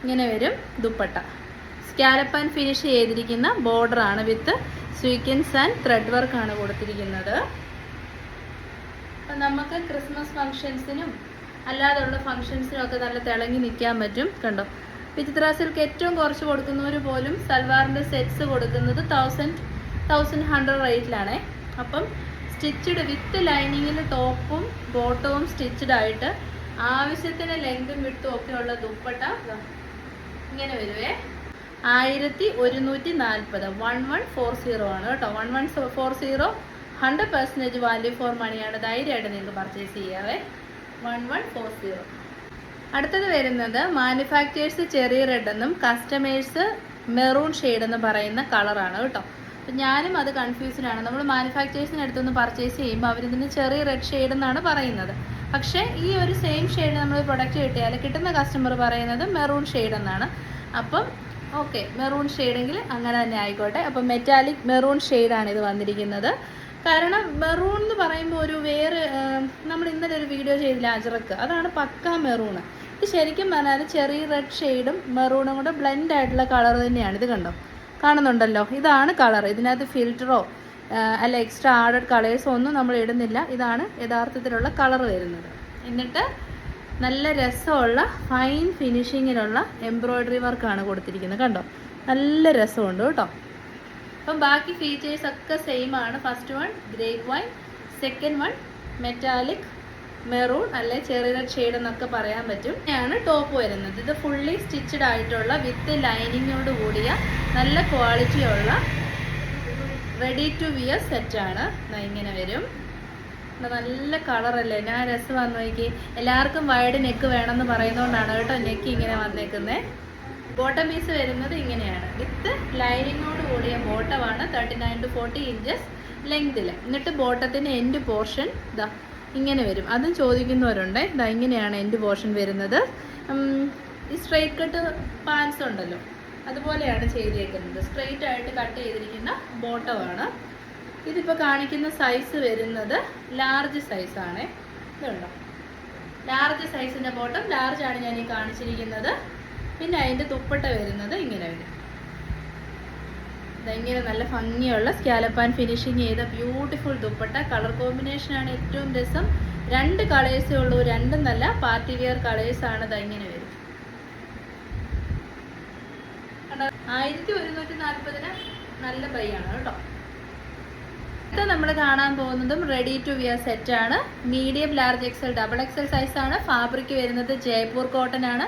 ഇങ്ങനെ വരും ദുപ്പട്ട. സ്കാലപ്പ് ആൻഡ് ഫിനിഷ് ചെയ്തിരിക്കുന്ന ബോർഡറാണ് വിത്ത് സ്വീക്വൻസ് ആൻഡ് ത്രെഡ് വർക്കാണ് കൊടുത്തിരിക്കുന്നത്. അപ്പം നമുക്ക് ക്രിസ്മസ് ഫംഗ്ഷൻസിനും അല്ലാതെയുള്ള ഫംഗ്ഷൻസിനും ഒക്കെ നല്ല തിളങ്ങി നിൽക്കാൻ പറ്റും, കണ്ടോ. വിചിത്ര സിൽക്ക് ഏറ്റവും കുറച്ച് കൊടുക്കുന്നവർ പോലും സൽവാറിൻ്റെ സെറ്റ്സ് കൊടുക്കുന്നത് 1100 റേറ്റിലാണ്. അപ്പം സ്റ്റിച്ചഡ് വിത്ത് ലൈനിങ്ങിൽ ടോപ്പും ബോട്ടവും സ്റ്റിച്ചഡ് ആയിട്ട് ആവശ്യത്തിന് ലെങ്തും വിട്ടും ഒക്കെ ഉള്ള ദുപ്പട്ട ഇങ്ങനെ വരുവേ. 1140, 1140 ആണ് കേട്ടോ. 1140 100% വാല്യൂ ഫോർ മണിയാണ്. ധൈര്യമായിട്ട് നിങ്ങൾക്ക് പർച്ചേസ് ചെയ്യാവേ. 1140. അടുത്തത് വരുന്നത് മാനുഫാക്ചേഴ്സ് ചെറി റെഡ് എന്നും കസ്റ്റമേഴ്സ് മെറൂൺ ഷെയ്ഡ് എന്ന് പറയുന്ന കളറാണ് കേട്ടോ. അപ്പം ഞാനും അത് കൺഫ്യൂസ്ഡാണ്. നമ്മൾ മാനുഫാക്ചേഴ്സിന് അടുത്തൊന്ന് പർച്ചേസ് ചെയ്യുമ്പോൾ അവരിതിന് ചെറി റെഡ് ഷെയ്ഡ് എന്നാണ് പറയുന്നത്. പക്ഷേ ഈ ഒരു സെയിം ഷെയ്ഡ് നമ്മൾ പ്രൊഡക്റ്റ് കിട്ടിയാൽ കിട്ടുന്ന കസ്റ്റമർ പറയുന്നത് മെറൂൺ ഷെയ്ഡ് എന്നാണ്. അപ്പം ഓക്കെ, മെറൂൺ ഷെയ്ഡെങ്കിൽ അങ്ങനെ തന്നെ ആയിക്കോട്ടെ. അപ്പം മെറ്റാലിക് മെറൂൺ ഷെയ്ഡാണ് ഇത് വന്നിരിക്കുന്നത്. കാരണം മെറൂൺ എന്ന് പറയുമ്പോൾ ഒരു വേറെ, നമ്മൾ ഇന്നലെ ഒരു വീഡിയോ ചെയ്തില്ല അജറക്ക്, അതാണ് പക്ക മെറൂണ്. ഇത് ശരിക്കും പറഞ്ഞാൽ ചെറിയ റെഡ് ഷെയ്ഡും മെറൂണും കൂടെ ബ്ലെൻഡ് ആയിട്ടുള്ള കളർ തന്നെയാണ്. ഇത് കണ്ടോ, കാണുന്നുണ്ടല്ലോ, ഇതാണ് കളർ. ഇതിനകത്ത് ഫിൽറ്ററോ അല്ല എക്സ്ട്രാ ആഡഡ് കളേഴ്സോ ഒന്നും നമ്മൾ ഇടുന്നില്ല. ഇതാണ് യഥാർത്ഥത്തിലുള്ള കളർ വരുന്നത്. എന്നിട്ട് നല്ല രസമുള്ള ഫൈൻ ഫിനിഷിങ്ങിലുള്ള എംബ്രോയ്ഡറി വർക്കാണ് കൊടുത്തിരിക്കുന്നത്. കണ്ടോ, നല്ല രസമുണ്ട് കേട്ടോ. അപ്പം ബാക്കി ഫീച്ചേഴ്സ് ഒക്കെ സെയിം ആണ്. First one grape wine, second one metallic maroon അല്ലെ ചെറിയ റെഡ് ഷെയ്ഡ് എന്നൊക്കെ പറയാൻ പറ്റും. ഇങ്ങനെയാണ് ടോപ്പ് വരുന്നത്. ഇത് ഫുള്ളി സ്റ്റിച്ചഡ് ആയിട്ടുള്ള വിത്ത് ലൈനിങ്ങോട് കൂടിയ നല്ല ക്വാളിറ്റിയുള്ള റെഡി ടു വിയർ സെറ്റാണ്. ഇങ്ങനെ വരും. നല്ല കളറല്ലേ, ഞാൻ രസം വന്നു നോക്കി. എല്ലാവർക്കും വൈഡ് നെക്ക് വേണമെന്ന് പറയുന്നതുകൊണ്ടാണ് കേട്ടോ നെക്ക് ഇങ്ങനെ വന്നേക്കുന്നത്. ബോട്ടം പീസ് വരുന്നത് ഇങ്ങനെയാണ്, വിത്ത് ലൈനിങ്ങോട് കൂടിയ ബോട്ടമാണ്. 39 to 40 ഇഞ്ചസ് ലെങ്തിൽ. എന്നിട്ട് ബോട്ടത്തിൻ്റെ എൻഡ് പോർഷൻ ഇതാ ഇങ്ങനെ വരും. അതും ചോദിക്കുന്നവരുണ്ട്. ഇതാ ഇങ്ങനെയാണ് എൻഡ് പോർഷൻ വരുന്നത്. ഈ സ്ട്രെയിറ്റ് കട്ട് പാൻസ് ഉണ്ടല്ലോ, അതുപോലെയാണ് ചെയ്തേക്കുന്നത്. സ്ട്രെയിറ്റ് ആയിട്ട് കട്ട് ചെയ്തിരിക്കുന്ന ബോട്ടമാണ്. ഇതിപ്പോൾ കാണിക്കുന്ന സൈസ് വരുന്നത് ലാർജ് സൈസാണ്. ഇതുണ്ടോ, ലാർജ് സൈസിൻ്റെ ബോട്ടം ലാർജ് ആണ് ഞാൻ ഈ കാണിച്ചിരിക്കുന്നത്. പിന്നെ അതിൻ്റെ ദുപ്പട്ട വരുന്നത് ഇങ്ങനെ വരും. ഇങ്ങനെ നല്ല ഭംഗിയുള്ള സ്കാലപ്പ് ആൻഡ് ഫിനിഷിങ് ചെയ്ത ബ്യൂട്ടിഫുൾ ദുപ്പട്ട. കളർ കോമ്പിനേഷനാണ് ഏറ്റവും രസം. 2 കളേഴ്സേ ഉള്ളൂ, രണ്ടും നല്ല പാർട്ടി വെയർ കളേഴ്സാണ്. ഇങ്ങനെ വരും. 1140 നല്ല ബൈ ആണ് കേട്ടോ. ഇത് നമ്മൾ കാണാൻ പോകുന്നതും റെഡി ടു വിയർ സെറ്റാണ്. Medium, large XL, double XL സൈസാണ്. ഫാബ്രിക് വരുന്നത് ജയ്പൂർ കോട്ടൺ ആണ്.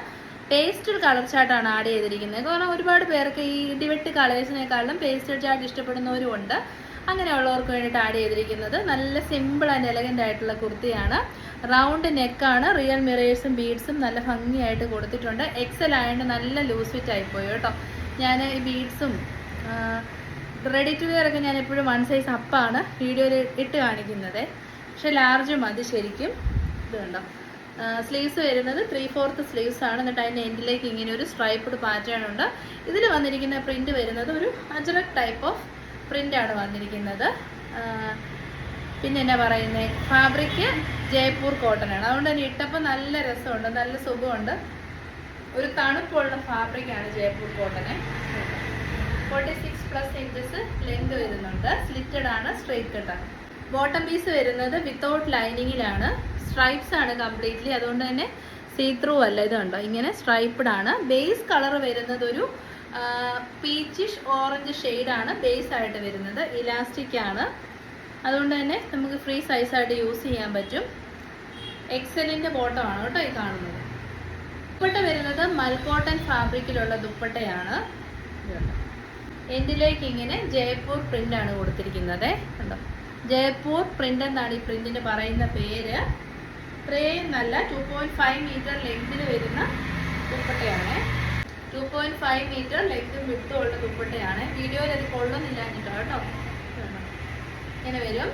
പേസ്റ്റൽ കളർ ചാർട്ടാണ് ആഡ് ചെയ്തിരിക്കുന്നത്. കാരണം ഒരുപാട് പേർക്ക് ഈ ഇടിവെട്ട് കളേഴ്സിനേക്കാളും പേസ്റ്റൽ ചാർട്ട് ഇഷ്ടപ്പെടുന്നവരും ഉണ്ട്. അങ്ങനെയുള്ളവർക്ക് വേണ്ടിയിട്ട് ആഡ് ചെയ്തിരിക്കുന്നത് നല്ല സിമ്പിൾ ആൻഡ് എലഗൻ്റ് ആയിട്ടുള്ള കുർത്തിയാണ്. റൗണ്ട് നെക്കാണ്. റിയൽ മിറേഴ്സും ബീഡ്സും നല്ല ഭംഗിയായിട്ട് കൊടുത്തിട്ടുണ്ട്. എക്സൽ ആയതുകൊണ്ട് നല്ല ലൂസ് ഫിറ്റ് ആയിപ്പോയി കേട്ടോ. ഞാൻ ഈ ബീഡ്സും റെഡി ടു വെയർ ഒക്കെ ഞാൻ എപ്പോഴും 1 സൈസ് അപ്പാണ് വീഡിയോയിൽ ഇട്ട് കാണിക്കുന്നത്. പക്ഷെ ലാർജ് മതി ശരിക്കും. ഇത് കണ്ടോ, സ്ലീവ്സ് വരുന്നത് 3/4 സ്ലീവ്സ് ആണ്. എന്നിട്ട് അതിൻ്റെ എൻഡിലേക്ക് ഇങ്ങനെ ഒരു സ്ട്രൈപ്പ്ഡ് പാറ്റേൺ ഉണ്ട്. ഇതിൽ വന്നിരിക്കുന്ന പ്രിന്റ് വരുന്നത് ഒരു അജറക് ടൈപ്പ് ഓഫ് പ്രിന്റ് ആണ് വന്നിരിക്കുന്നത്. പിന്നെ എന്നാ പറയുന്നത്, ഫാബ്രിക് ജയ്പൂർ കോട്ടൺ ആണ്. അതുകൊണ്ട് തന്നെ ഇട്ടപ്പോൾ നല്ല രസമുണ്ട്, നല്ല സുഖമുണ്ട്. ഒരു തണുപ്പുള്ള ഫാബ്രിക്കാണ് ജയ്പൂർ കോട്ടന്. 46+ ഇഞ്ചസ് ലെങ്ത് വരുന്നുണ്ട്. സ്ലിറ്റഡ് ആണ്, സ്ട്രെയിറ്റ് കട്ടാണ്. ബോട്ടം പീസ് വരുന്നത് വിത്തൗട്ട് ലൈനിങ്ങിലാണ്. സ്ട്രൈപ്സ് ആണ് കംപ്ലീറ്റ്ലി. അതുകൊണ്ട് തന്നെ സീ ത്രൂ അല്ല. ഇത് കണ്ടോ, ഇങ്ങനെ സ്ട്രൈപ്പ്ഡ് ആണ്. ബേസ് കളർ വരുന്നത് ഒരു പീച്ചിഷ് ഓറഞ്ച് ഷെയ്ഡാണ് ബേസ് ആയിട്ട് വരുന്നത്. ഇലാസ്റ്റിക് ആണ്. അതുകൊണ്ട് തന്നെ നമുക്ക് ഫ്രീ സൈസായിട്ട് യൂസ് ചെയ്യാൻ പറ്റും. എക്സലിൻ്റെ ബോട്ടമാണ് കേട്ടോ ഈ കാണുന്നത്. ദുപ്പട്ട വരുന്നത് മൽക്കോട്ടൺ ഫാബ്രിക്കിലുള്ള ദുപ്പട്ടയാണ്. എൻഡിലേക്ക് ഇങ്ങനെ ജയ്പൂർ പ്രിന്റ് ആണ് കൊടുത്തിരിക്കുന്നത്. കണ്ടോ, ജയ്പൂർ പ്രിന്റ് എന്നാണ് ഈ പ്രിന്റിന് പറയുന്ന പേര്. ഇത്രയും നല്ല 2.5 മീറ്റർ ലെങ്തിൽ വരുന്ന ദുപ്പട്ടയാണ്. 2.5 മീറ്റർ ലെങ്തും വിഡ്ത്തും ഉള്ള ദുപ്പട്ടയാണ്. വീഡിയോയിൽ അത് കൊള്ളുന്നില്ല കേട്ടോ. ഇങ്ങനെ വരും.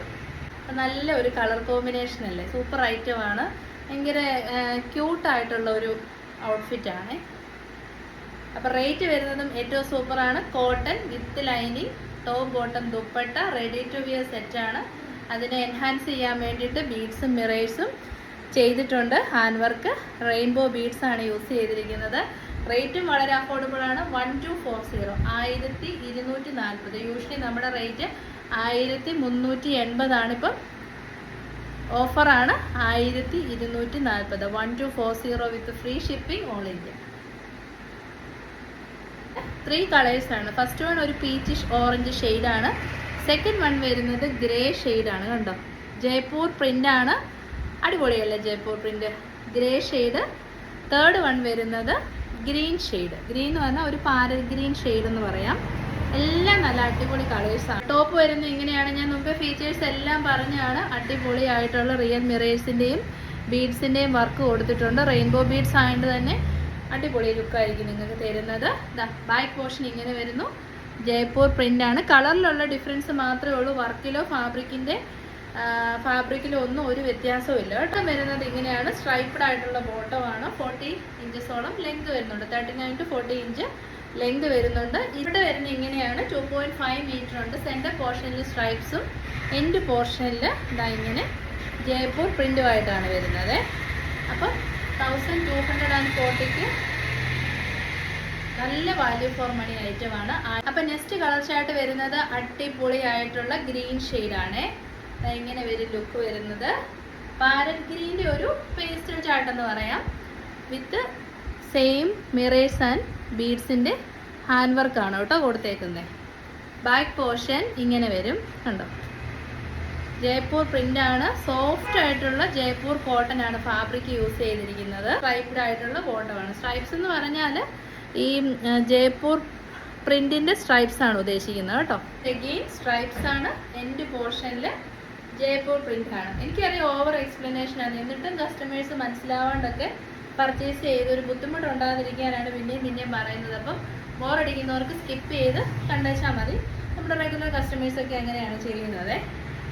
നല്ല ഒരു കളർ കോമ്പിനേഷൻ അല്ലേ, സൂപ്പർ ഐറ്റമാണ്. ഭയങ്കര ക്യൂട്ടായിട്ടുള്ള ഒരു ഔട്ട്ഫിറ്റാണ്. അപ്പോൾ റേറ്റ് വരുന്നതും ഏറ്റവും സൂപ്പറാണ്. Cotton with lining, top bottom dupatta, ready to wear സെറ്റാണ്. അതിനെ എൻഹാൻസ് ചെയ്യാൻ വേണ്ടിയിട്ട് ബീഡ്സും മിറേഴ്സും ചെയ്തിട്ടുണ്ട്. ഹാൻഡ് വർക്ക് റെയിൻബോ ബീഡ്സ് ആണ് യൂസ് ചെയ്തിരിക്കുന്നത്. റേറ്റും വളരെ അഫോർഡബിൾ ആണ്. 1240, 1240. യൂഷ്വലി നമ്മുടെ റേറ്റ് 1380 ആണ്. ഇപ്പം ഓഫറാണ് 1240. 1240 വിത്ത് ഫ്രീ ഷിപ്പിംഗ് ഓൾ ഇന്ത്യ. 3 കളേഴ്സാണ്. ഫസ്റ്റ് വൺ ഒരു പീച്ചിഷ് ഓറഞ്ച് ഷെയ്ഡാണ്. സെക്കൻഡ് വൺ വരുന്നത് ഗ്രേ ഷെയ്ഡാണ്. കണ്ടോ, ജയ്പൂർ പ്രിൻ്റാണ്. അടിപൊളിയല്ലേ Jaipur print, grey shade. Third one വരുന്നത് ഗ്രീൻ ഷെയ്ഡ്. ഗ്രീൻ എന്ന് പറഞ്ഞാൽ ഒരു പാരൽ ഗ്രീൻ ഷെയ്ഡ് എന്ന് പറയാം. എല്ലാം നല്ല അടിപൊളി കളേഴ്സാണ്. ടോപ്പ് വരുന്നത് ഇങ്ങനെയാണ്. ഞാൻ മുമ്പേ ഫീച്ചേഴ്സ് എല്ലാം പറഞ്ഞാണ്. അടിപൊളിയായിട്ടുള്ള റിയൽ മിറേഴ്സിൻ്റെയും ബീഡ്സിൻ്റെയും വർക്ക് കൊടുത്തിട്ടുണ്ട്. റെയിൻബോ ബീഡ്സ് ആയതുകൊണ്ട് തന്നെ അടിപൊളി ലുക്കായിരിക്കും നിങ്ങൾക്ക് തരുന്നത്. ബാക്ക് പോർഷൻ ഇങ്ങനെ വരുന്നു. ജയ്പൂർ പ്രിൻ്റ് ആണ്. കളറിലുള്ള ഡിഫറൻസ് മാത്രമേ ഉള്ളൂ. വർക്കിലോ ഫാബ്രിക്കിലോ ഒന്നും ഒരു വ്യത്യാസവും ഇല്ല കേട്ടോ. വരുന്നത് ഇങ്ങനെയാണ്. സ്ട്രൈപ്ഡ് ആയിട്ടുള്ള ബോട്ടമാണ്. 40 ഇഞ്ചസോളം ലെങ്ത് വരുന്നുണ്ട്. 39 to 40 ഇഞ്ച് ലെങ്ത് വരുന്നുണ്ട്. ഇവിടെ വരുന്ന ഇങ്ങനെയാണ്. 2.5 മീറ്റർ ഉണ്ട്. സെൻറ്റർ പോർഷനിൽ സ്ട്രൈപ്സും എൻഡ് പോർഷനിൽ ഇങ്ങനെ ജയ്പൂർ പ്രിൻറ്റുമായിട്ടാണ് വരുന്നത്. അപ്പം 1240ക്ക് നല്ല വാല്യൂ ഫോർ മണി ഐറ്റമാണ്. അപ്പം നെക്സ്റ്റ് കളർ ചാർട്ട് വരുന്നത് അടിപൊളി ആയിട്ടുള്ള ഗ്രീൻ ഷെയ്ഡാണ്. ഇങ്ങനെ വരും ലുക്ക് വരുന്നത്. പാരറ്റ് ഗ്രീൻ്റെ ഒരു പേസ്റ്റൽ ചാർട്ട് എന്ന് പറയാം. വിത്ത് സെയിം മിറേഴ്സ് ആൻഡ് ബീഡ്സിൻ്റെ ഹാൻഡ് വർക്കാണ് കേട്ടോ കൊടുത്തേക്കുന്നത്. ബാക്ക് പോർഷൻ ഇങ്ങനെ വരും കണ്ടോ. ജയ്പൂർ പ്രിന്റ് ആണ്. സോഫ്റ്റ് ആയിട്ടുള്ള ജയ്പൂർ കോട്ടൺ ആണ് ഫാബ്രിക് യൂസ് ചെയ്തിരിക്കുന്നത്. സ്ട്രൈപ്ഡ് ആയിട്ടുള്ള ബോട്ടമാണ്. സ്ട്രൈപ്സ് എന്ന് പറഞ്ഞാൽ ഈ ജയ്പൂർ പ്രിന്റിന്റെ സ്ട്രൈപ്സ് ആണ് ഉദ്ദേശിക്കുന്നത് കേട്ടോ. അഗെയിൻ സ്ട്രൈപ്സ് ആണ്. എൻഡ് പോർഷനിൽ ജയ്പൂർ പ്രിന്റ് ആണ്. എനിക്കറിയാം ഓവർ എക്സ്പ്ലനേഷൻ ആണ്, എന്നിട്ടും കസ്റ്റമേഴ്സ് മനസ്സിലാവാണ്ടൊക്കെ പർച്ചേസ് ചെയ്ത് ഒരു ബുദ്ധിമുട്ടുണ്ടാകാതിരിക്കാനാണ് പിന്നെയും പറയുന്നത്. അപ്പം ബോറടിക്കുന്നവർക്ക് സ്കിപ്പ് ചെയ്ത് കണ്ടുവച്ചാൽ മതി. നമ്മുടെ റെഗുലർ കസ്റ്റമേഴ്സൊക്കെ അങ്ങനെയാണ് ചെയ്യുന്നത്.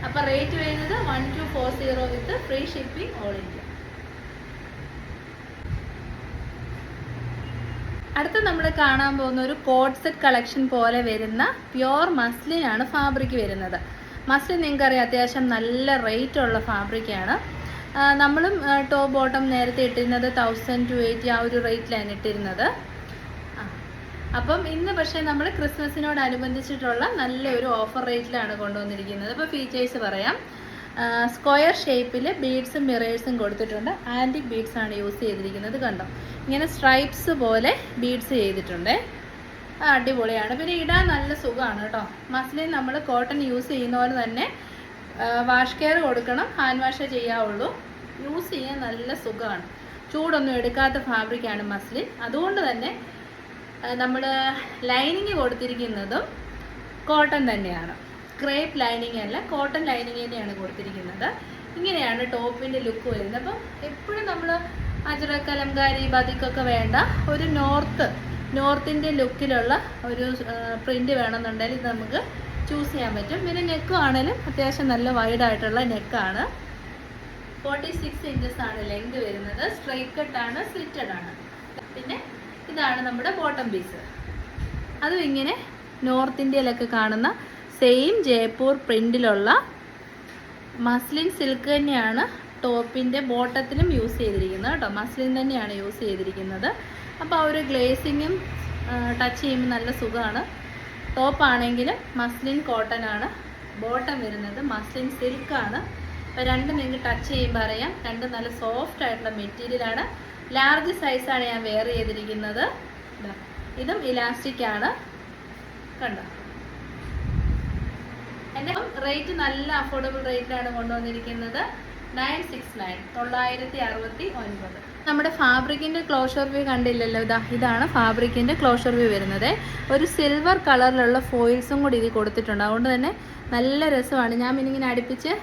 അപ്പോൾ റേറ്റ് വരുന്നത് 1240 വിത്ത് ഫ്രീ ഷിപ്പിംഗ് ഓൾ ഇന്ത്യ. അടുത്ത നമ്മൾ കാണാൻ പോകുന്ന ഒരു കോഡ് സെറ്റ് കളക്ഷൻ പോലെ വരുന്ന പ്യുവർ മസ്ലിൻ ആണ് ഫാബ്രിക് വരുന്നത്. മസ്ലിൻ നിങ്ങൾക്കറിയാം അത്യാവശ്യം നല്ല റേറ്റ് ഉള്ള ഫാബ്രിക്കാണ്. നമ്മളും ടോപ്പ് ബോട്ടം നേരത്തെ ഇട്ടിരുന്നത് 1280 ആ ഒരു റേറ്റിലാണ് ഇട്ടിരുന്നത്. അപ്പം ഇന്ന് പക്ഷേ നമ്മൾ ക്രിസ്മസിനോടനുബന്ധിച്ചിട്ടുള്ള നല്ലൊരു ഓഫർ റേറ്റിലാണ് കൊണ്ടുവന്നിരിക്കുന്നത്. അപ്പോൾ ഫീച്ചേഴ്സ് പറയാം. സ്ക്വയർ ഷേപ്പിൽ ബീഡ്സും മിറേഴ്സും കൊടുത്തിട്ടുണ്ട്. ആൻറ്റിക് ബീഡ്സ് ആണ് യൂസ് ചെയ്തിരിക്കുന്നത് കണ്ടോ. ഇങ്ങനെ സ്ട്രൈപ്സ് പോലെ ബീഡ്സ് ചെയ്തിട്ടുണ്ട്. അടിപൊളിയാണ്. പിന്നെ ഇടാൻ നല്ല സുഖമാണ് കേട്ടോ. മസ്ലിൻ നമ്മൾ കോട്ടൺ യൂസ് ചെയ്യുന്ന പോലെ തന്നെ വാഷ് കെയർ കൊടുക്കണം. ഹാൻഡ് വാഷേ ചെയ്യാവുള്ളൂ. യൂസ് ചെയ്യാൻ നല്ല സുഖമാണ്. ചൂടൊന്നും എടുക്കാത്ത ഫാബ്രിക്കാണ് മസ്ലിൻ. അതുകൊണ്ട് തന്നെ നമ്മൾ ലൈനിങ് കൊടുത്തിരിക്കുന്നതും കോട്ടൺ തന്നെയാണ്. ക്രേപ്പ് ലൈനിങ് അല്ല, കോട്ടൺ ലൈനിങ് തന്നെയാണ് കൊടുത്തിരിക്കുന്നത്. ഇങ്ങനെയാണ് ടോപ്പിൻ്റെ ലുക്ക് വരുന്നത്. അപ്പം എപ്പോഴും നമ്മൾ അജ്രക്, കലംകാരി, ബതിക്കൊക്കെ വേണ്ട ഒരു നോർത്തിൻ്റെ ലുക്കിലുള്ള ഒരു പ്രിൻ്റ് വേണമെന്നുണ്ടെങ്കിൽ ഇത് നമുക്ക് ചൂസ് ചെയ്യാൻ പറ്റും. പിന്നെ നെക്കും ആണെങ്കിലും അത്യാവശ്യം നല്ല വൈഡായിട്ടുള്ള നെക്കാണ്. 46 ഇഞ്ചസ് ആണ് ലെങ്ത് വരുന്നത്. സ്ട്രൈറ്റ് കട്ടാണ്, സ്ലിറ്റഡ് ആണ്. പിന്നെ ഇതാണ് നമ്മുടെ ബോട്ടം പീസ്. അതും ഇങ്ങനെ നോർത്ത് ഇന്ത്യയിലൊക്കെ കാണുന്ന സെയിം ജയ്പൂർ പ്രിൻറ്റിലുള്ള മസ്ലിൻ സിൽക്ക് തന്നെയാണ് ടോപ്പിൻ്റെ ബോട്ടത്തിലും യൂസ് ചെയ്തിരിക്കുന്നത് കേട്ടോ. മസ്ലിൻ തന്നെയാണ് യൂസ് ചെയ്തിരിക്കുന്നത്. അപ്പോൾ ആ ഒരു ഗ്ലേസിങ്ങും ടച്ച് ചെയ്യുമ്പോൾ നല്ല സുഖമാണ്. ടോപ്പാണെങ്കിൽ മസ്ലിൻ കോട്ടൺ ആണ്. ബോട്ടം വരുന്നത് മസ്ലിൻ സിൽക്കാണ്. അപ്പോൾ രണ്ടും നിങ്ങൾക്ക് ടച്ച് ചെയ്യുമ്പോൾ അറിയാം, രണ്ടും നല്ല സോഫ്റ്റ് ആയിട്ടുള്ള മെറ്റീരിയലാണ്. ലാർജ് സൈസാണ് ഞാൻ വെയർ ചെയ്തിരിക്കുന്നത്. ഇതും ഇലാസ്റ്റിക് ആണ് കണ്ടോ. എൻ്റെ റേറ്റ് നല്ല അഫോർഡബിൾ റേറ്റിലാണ് കൊണ്ടുവന്നിരിക്കുന്നത്. 969. നമ്മുടെ ഫാബ്രിക്കിൻ്റെ ക്ലോഷർ വ്യൂ കണ്ടില്ലല്ലോ. ഇതാണ് ഫാബ്രിക്കിൻ്റെ ക്ലോഷർ വ്യൂ വരുന്നത്. ഒരു സിൽവർ കളറിലുള്ള ഫോയിൽസും കൂടി ഇത് കൊടുത്തിട്ടുണ്ട്. അതുകൊണ്ട് തന്നെ നല്ല രസമാണ്. ഞാൻ ഇങ്ങനെ അടുപ്പിച്ച്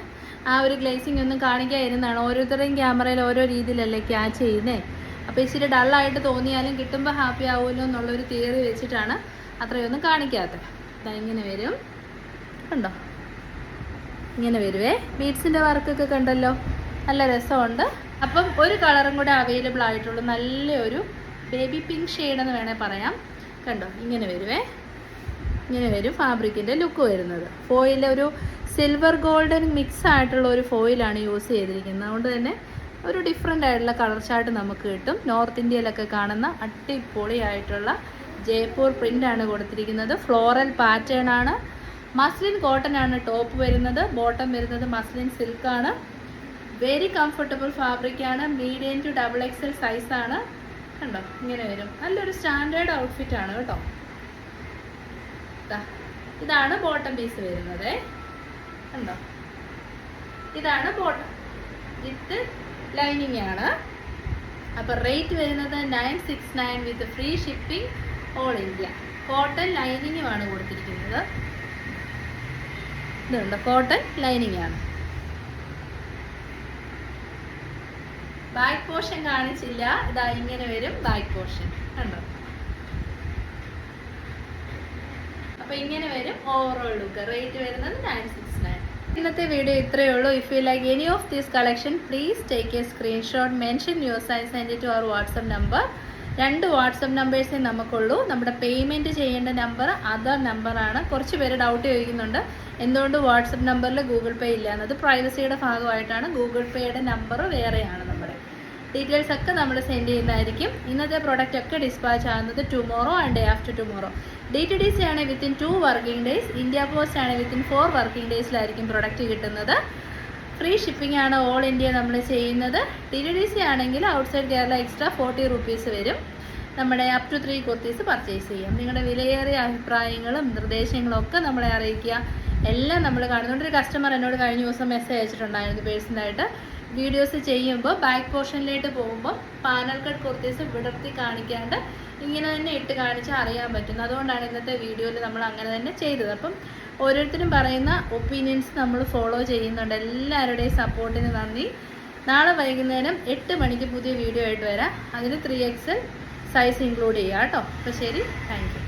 ആ ഒരു ഗ്ലേസിംഗ് ഒന്നും കാണിക്കാതിരുന്നതാണ്. ഓരോരുത്തരുടെയും ക്യാമറയിൽ ഓരോ രീതിയിലല്ലേ ക്യാച്ച് ചെയ്യുന്നത്. അപ്പോൾ ഇച്ചിരി ഡള്ളായിട്ട് തോന്നിയാലും കിട്ടുമ്പോൾ ഹാപ്പി ആവുമല്ലോ എന്നുള്ളൊരു തിയറി വെച്ചിട്ടാണ് അത്രയൊന്നും കാണിക്കാത്തത്. ഇങ്ങനെ വരും കണ്ടോ. ഇങ്ങനെ വരുവേ. ബീഡ്സിൻ്റെ വർക്കൊക്കെ കണ്ടല്ലോ, നല്ല രസമുണ്ട്. അപ്പം ഒരു കളറും കൂടെ അവൈലബിൾ ആയിട്ടുള്ളൂ. നല്ലൊരു ബേബി പിങ്ക് ഷെയ്ഡ് എന്ന് വേണേൽ പറയാം. കണ്ടോ ഇങ്ങനെ വരുവേ. ഇങ്ങനെ വരും ഫാബ്രിക്കിൻ്റെ ലുക്ക് വരുന്നത്. ഫോയിൽ ഒരു സിൽവർ ഗോൾഡൻ മിക്സ് ആയിട്ടുള്ള ഒരു ഫോയിലാണ് യൂസ് ചെയ്തിരിക്കുന്നത്. അതുകൊണ്ട് തന്നെ ഒരു ഡിഫറെൻ്റ് ആയിട്ടുള്ള കളർ ചാർട്ട് നമുക്ക് കിട്ടും. നോർത്ത് ഇന്ത്യയിലൊക്കെ കാണുന്ന അടിപൊളിയായിട്ടുള്ള ജയ്പൂർ പ്രിൻ്റാണ് കൊടുത്തിരിക്കുന്നത്. ഫ്ലോറൽ പാറ്റേൺ ആണ്. മസ്ലിൻ കോട്ടൺ ആണ് ടോപ്പ് വരുന്നത്. ബോട്ടം വരുന്നത് മസ്ലിൻ സിൽക്കാണ്. വെരി കംഫർട്ടബിൾ ഫാബ്രിക്കാണ്. മീഡിയം ടു XXL സൈസാണ്. കണ്ടോ ഇങ്ങനെ വരും. നല്ലൊരു സ്റ്റാൻഡേർഡ് ഔട്ട്ഫിറ്റ് ആണ് കേട്ടോ. ഇതാണ് ബോട്ടം പീസ് വരുന്നത് കണ്ടോ. ഇതാണ് ബോട്ടം വിത്ത് ലൈനിങ് ആണ്. അപ്പോൾ റേറ്റ് വരുന്നത് 969 with free shipping all India. Cotton ലൈനിങ്ങുമാണ് കൊടുത്തിരിക്കുന്നത്. ഇതുണ്ട് കോട്ടൺ ലൈനിങ് ആണ്. ബാക്ക് പോർഷൻ കാണിച്ചില്ല. ഇതാ ഇങ്ങനെ വരും ബാക്ക് പോർഷൻ, കണ്ടോ? അപ്പൊ ഇങ്ങനെ വരും ഓവറോൾ ലുക്ക്. റേറ്റ് വരുന്നത് 969. ഇന്നത്തെ വീഡിയോ ഇത്രയേ ഉള്ളൂ. If you like any of this collection please take a screenshot, mention your size, send to our WhatsApp number. 2 WhatsApp നമ്പേഴ്സേ നമുക്കുള്ളൂ. നമ്മുടെ പേയ്മെൻറ്റ് ചെയ്യേണ്ട നമ്പർ അതർ നമ്പറാണ്. കുറച്ച് പേര് ഡൗട്ട് ചോദിക്കുന്നുണ്ട് എന്തുകൊണ്ട് വാട്സപ്പ് നമ്പറിൽ ഗൂഗിൾ പേ ഇല്ല എന്നത്. പ്രൈവസിയുടെ ഭാഗമായിട്ടാണ്. ഗൂഗിൾ പേയുടെ നമ്പർ വേറെയാണ്. നമ്മുടെ ഡീറ്റെയിൽസ് ഒക്കെ നമ്മൾ സെൻഡ് ചെയ്യുന്നതായിരിക്കും. ഇന്നത്തെ പ്രോഡക്റ്റ് ഒക്കെ ഡിസ്പാച്ച് ആകുന്നത് tomorrow and day after tomorrow. DTDC ആണ് within 2 working days. India post ആണ് വിത്തിൻ 4 വർക്കിംഗ് ഡേയ്സിലായിരിക്കും പ്രൊഡക്റ്റ് കിട്ടുന്നത്. ഫ്രീ ഷിപ്പിംഗ് ആണ് ഓൾ ഇന്ത്യ നമ്മൾ ചെയ്യുന്നത്. DTDC ആണെങ്കിൽ ഔട്ട്സൈഡ് കേരള എക്സ്ട്രാ 40 റുപ്പീസ് വരും. നമ്മുടെ അപ് ടു 3 കുർത്തീസ് പർച്ചേസ് ചെയ്യാം. നിങ്ങളുടെ വിലയേറിയ അഭിപ്രായങ്ങളും നിർദ്ദേശങ്ങളും ഒക്കെ നമ്മളെ അറിയിക്കുക. എല്ലാം നമ്മൾ കാണുന്നുണ്ട്. ഒരു കസ്റ്റമർ എന്നോട് കഴിഞ്ഞ ദിവസം മെസ്സേജ് അയച്ചിട്ടുണ്ടായിരുന്നു പേഴ്സണലായിട്ട്. വീഡിയോസ് ചെയ്യുമ്പോൾ ബാക്ക് പോർഷനിലേക്ക് പോകുമ്പോൾ പാനൽ കട്ട് കുർത്തീസ് വിടർത്തി കാണിക്കാണ്ട് ഇങ്ങനെ തന്നെ ഇട്ട് കാണിച്ചാൽ അറിയാൻ പറ്റും. അതുകൊണ്ടാണ് ഇന്നത്തെ വീഡിയോയിൽ നമ്മൾ അങ്ങനെ തന്നെ ചെയ്തത്. അപ്പം ഓരോരുത്തരും പറയുന്ന ഒപ്പീനിയൻസ് നമ്മൾ ഫോളോ ചെയ്യുന്നുണ്ട്. എല്ലാവരുടെയും സപ്പോർട്ടിന് നന്ദി. നാളെ വൈകുന്നേരം 8 മണിക്ക് പുതിയ വീഡിയോ ആയിട്ട് വരാം. അതിന് 3XL സൈസ് ഇൻക്ലൂഡ് ചെയ്യാം കേട്ടോ. അപ്പോൾ ശരി, താങ്ക് യു.